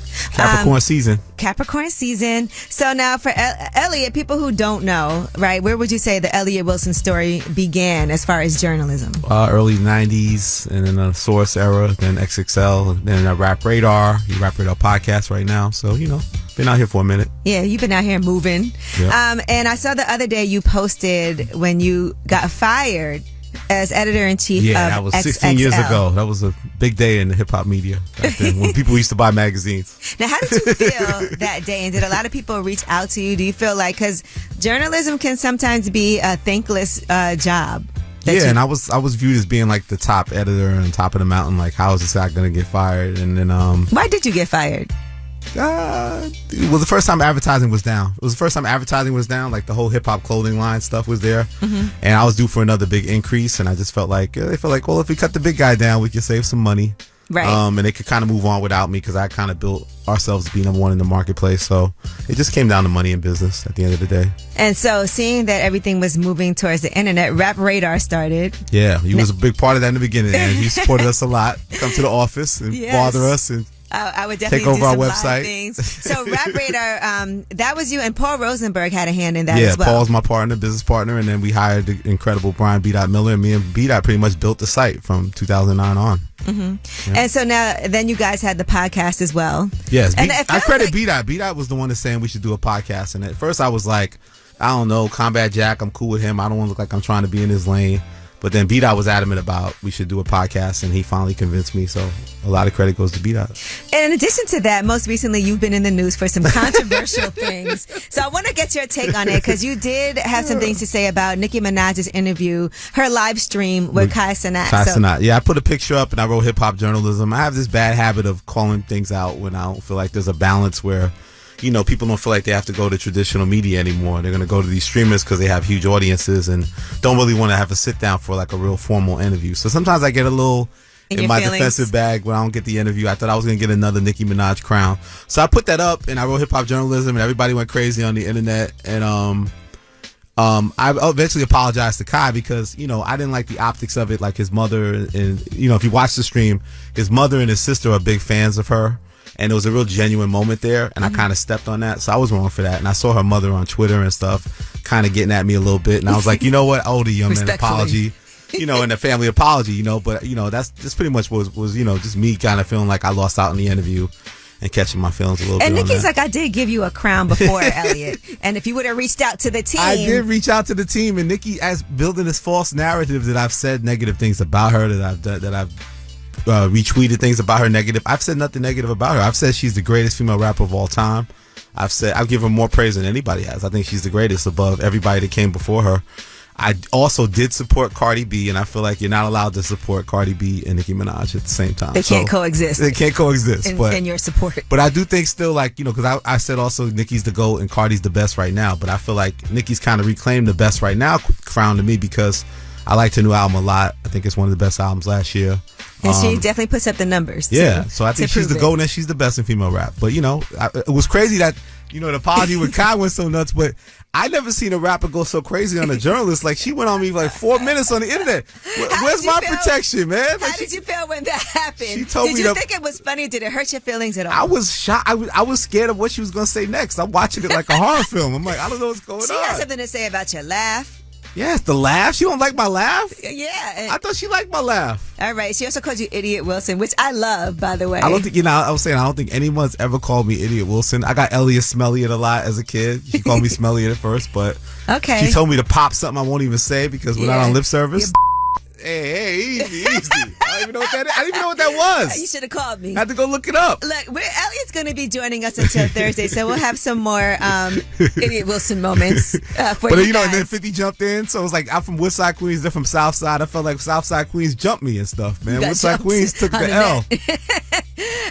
Speaker 3: Capricorn season. So now for Elliott, people who don't know, right, where would you say the Elliott Wilson story began as far as journalism? Early 90s, and then the Source era, then XXL, then Rap Radar. You Rap Radar podcast right now. So, you know, been out here for a minute.
Speaker 2: Yeah, you've been out here moving. Yep. And I saw the other day you posted when you got fired as editor-in-chief of
Speaker 3: that was 16 years ago. That was a big day in the hip-hop media back then when people used to buy magazines.
Speaker 2: Now, how did you feel that day? And did a lot of people reach out to you? Do you feel like, because journalism can sometimes be a thankless job.
Speaker 3: And I was viewed as being like the top editor and top of the mountain. Like, how is this guy going to get fired? And then
Speaker 2: why did you get fired?
Speaker 3: It was the first time advertising was down. Like the whole hip hop clothing line stuff was there, and I was due for another big increase. And I just felt like well, if we cut the big guy down, we could save some money,
Speaker 2: right?
Speaker 3: And they could kind of move on without me because I kind of built ourselves to be number one in the marketplace. So it just came down to money and business at the end of the day.
Speaker 2: And so, seeing that everything was moving towards the internet, Rap Radar started.
Speaker 3: Yeah, he was a big part of that in the beginning, and he supported us a lot. Come to the office and bother us and.
Speaker 2: I would definitely
Speaker 3: take over
Speaker 2: do some
Speaker 3: our website.
Speaker 2: live things. So Rap Radar, that was you, and Paul Rosenberg had a hand in that as well.
Speaker 3: Yeah, Paul's my partner, business partner, and then we hired the incredible Brian B. Miller, and me and B. pretty much built the site from 2009 on.
Speaker 2: Mm-hmm. Yeah. And so then you guys had the podcast as well.
Speaker 3: Yes, and I credit B. B. was the one that's saying we should do a podcast, and at first I was like, I don't know, Combat Jack, I'm cool with him. I don't want to look like I'm trying to be in his lane. But then B-Dot was adamant about we should do a podcast, and he finally convinced me. So a lot of credit goes to B-Dot.
Speaker 2: And in addition to that, most recently you've been in the news for some controversial things. So I want to get your take on it, because you did have some things to say about Nicki Minaj's interview, her live stream with Kai Cenat.
Speaker 3: Yeah, I put a picture up and I wrote hip hop journalism. I have this bad habit of calling things out when I don't feel like there's a balance where, you know, people don't feel like they have to go to traditional media anymore. They're going to go to these streamers because they have huge audiences and don't really want to have a sit down for like a real formal interview. So sometimes I get a little in my defensive bag when I don't get the interview. I thought I was going to get another Nicki Minaj crown. So I put that up and I wrote hip hop journalism, and everybody went crazy on the internet. And I eventually apologized to Kai because, you know, I didn't like the optics of it. Like his mother and, you know, if you watch the stream, his mother and his sister are big fans of her. And it was a real genuine moment there, and I kind of stepped on that, so I was wrong for that. And I saw her mother on Twitter and stuff, kind of getting at me a little bit, and I was like, you know what, I owe the young man an apology, and a family apology, but that's pretty much was just me kind of feeling like I lost out in the interview and catching my feelings a little bit.
Speaker 2: And Nikki's
Speaker 3: like,
Speaker 2: I did give you a crown before, Elliott. And if you would have reached out to the team.
Speaker 3: I did reach out to the team, and Nikki, as building this false narrative that I've said negative things about her, that I've retweeted things about her negative. I've said nothing negative about her. I've said she's the greatest female rapper of all time. I've given her more praise than anybody has. I think she's the greatest above everybody that came before her. I also did support Cardi B, and I feel like you're not allowed to support Cardi B and Nicki Minaj at the same time.
Speaker 2: They can't coexist.
Speaker 3: They can't coexist.
Speaker 2: In your support.
Speaker 3: But I do think still, because I said also Nicki's the GOAT and Cardi's the best right now. But I feel like Nicki's kind of reclaimed the best right now crown to me because I liked her new album a lot. I think it's one of the best albums last year.
Speaker 2: And she definitely puts up the numbers.
Speaker 3: Yeah, so I think she's the GOAT and she's the best in female rap. But, it was crazy that, the apology with Kai went so nuts, but I never seen a rapper go so crazy on a journalist. Like, she went on me like 4 minutes on the internet. Where's my protection, man?
Speaker 2: How did you feel when that happened?
Speaker 3: She told me
Speaker 2: did you think it was funny? Did it hurt your feelings at all?
Speaker 3: I was shocked. I was scared of what she was going to say next. I'm watching it like a horror film. I'm like, I don't know what's going on.
Speaker 2: She had something to say about your laugh.
Speaker 3: Yes, the laugh. She don't like my laugh?
Speaker 2: Yeah.
Speaker 3: I thought she liked my laugh.
Speaker 2: All right. She also called you Idiot Wilson, which I love, by the way.
Speaker 3: I don't think, I was saying, I don't think anyone's ever called me Idiot Wilson. I got Elliott Smelliot a lot as a kid. She called me Smelliot at first, but she told me to pop something I won't even say because we're not on lip service. Hey, easy. I don't even know what that is. I didn't even know what that was.
Speaker 2: You should have called me.
Speaker 3: I had to go look it up.
Speaker 2: Look, Elliott's going to be joining us until Thursday, so we'll have some more Idiot Wilson moments for you guys.
Speaker 3: And then 50 jumped in, so it was like, I'm from Woodside, Queens, they're from Southside. I felt like Southside Queens jumped me and stuff, man. Woodside Queens took the L.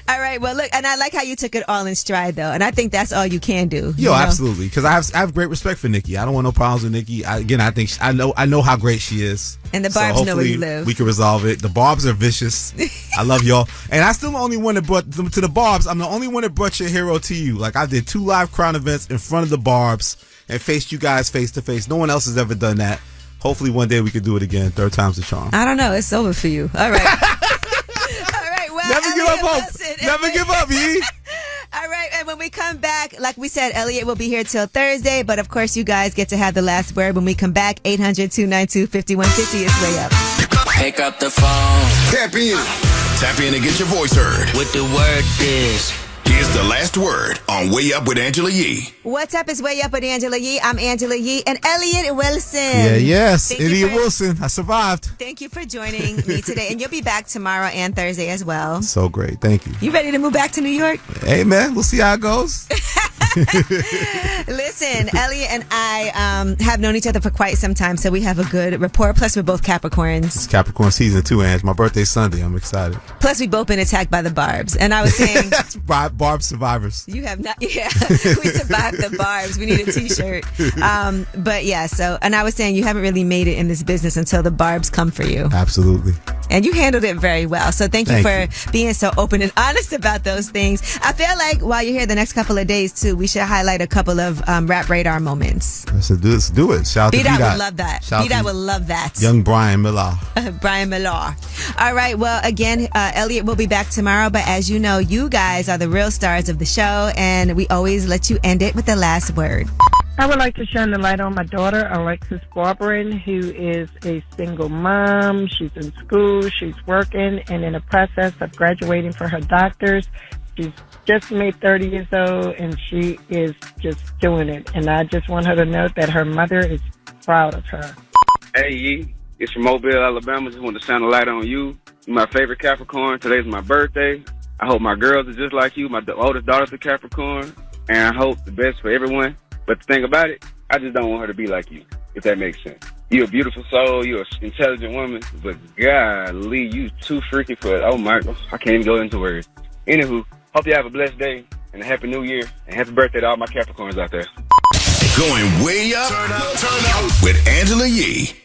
Speaker 2: All right, well, look, and I like how you took it all in stride, though, and I think that's all you can do.
Speaker 3: Absolutely, because I have great respect for Nicki. I don't want no problems with Nicki. I think I know how great she is.
Speaker 2: And the Barbs know where you live.
Speaker 3: We can resolve it. The Barbs are vicious. I love y'all. And I'm still the only one that brought them to the Barbs. I'm the only one that brought your hero to you. Like, I did 2 live Crown events in front of the Barbs and faced you guys face to face. No one else has ever done that. Hopefully one day we can do it again. 3rd time's the charm.
Speaker 2: I don't know. It's over for you. All right. All right. Well,
Speaker 3: never give up hope. Never give up, E.
Speaker 2: All right, and when we come back, like we said, Elliott will be here till Thursday, but of course you guys get to have the last word when we come back. 800-292-5150 is way up.
Speaker 7: Pick up the phone.
Speaker 5: Tap in. Tap in and get your voice heard.
Speaker 7: What the word is.
Speaker 5: Here's the last word on Way Up with Angela Yee.
Speaker 2: What's up? It's Way Up with Angela Yee. I'm Angela Yee and Elliott Wilson.
Speaker 3: Yes. Idiot Wilson. I survived.
Speaker 2: Thank you for joining me today. And you'll be back tomorrow and Thursday as well.
Speaker 3: So great. Thank you.
Speaker 2: You ready to move back to New York?
Speaker 3: Hey, man. We'll see how it goes.
Speaker 2: Listen, Elliott and I have known each other for quite some time, so we have a good rapport. Plus, we're both Capricorns.
Speaker 3: It's Capricorn season 2, Ange. My birthday's Sunday. I'm excited.
Speaker 2: Plus, we've both been attacked by the Barbs. And I was saying...
Speaker 3: That's Barb survivors.
Speaker 2: You have not... Yeah. We survived the Barbs. We need a T-shirt. But yeah, so... And I was saying you haven't really made it in this business until the Barbs come for you.
Speaker 3: Absolutely.
Speaker 2: And you handled it very well. So thank you for being so open and honest about those things. I feel like while you're here the next couple of days, too, we should highlight a couple of Rap Radar moments.
Speaker 3: Let's do it. Shout out to
Speaker 2: B-Dot would love that. B-Dot would love that.
Speaker 3: Young Brian Miller.
Speaker 2: Brian Miller. All right. Well, again, Elliott will be back tomorrow. But as you know, you guys are the real stars of the show. And we always let you end it with the last word.
Speaker 4: I would like to shine the light on my daughter, Alexis Barberin, who is a single mom. She's in school, she's working, and in the process of graduating for her doctor's. She's just made 30 years old, and she is just doing it. And I just want her to know that her mother is proud of her.
Speaker 6: Hey, Yee. It's from Mobile, Alabama. Just want to shine a light on you. You're my favorite Capricorn. Today's my birthday. I hope my girls are just like you. My oldest daughter's a Capricorn. And I hope the best for everyone. But the thing about it, I just don't want her to be like you, if that makes sense. You're a beautiful soul. You're an intelligent woman. But golly, you too freaky for it. Oh, my God. I can't even go into words. Anywho, hope you have a blessed day and a happy new year. And happy birthday to all my Capricorns out there.
Speaker 5: Going way up, turn up with Angela Yee.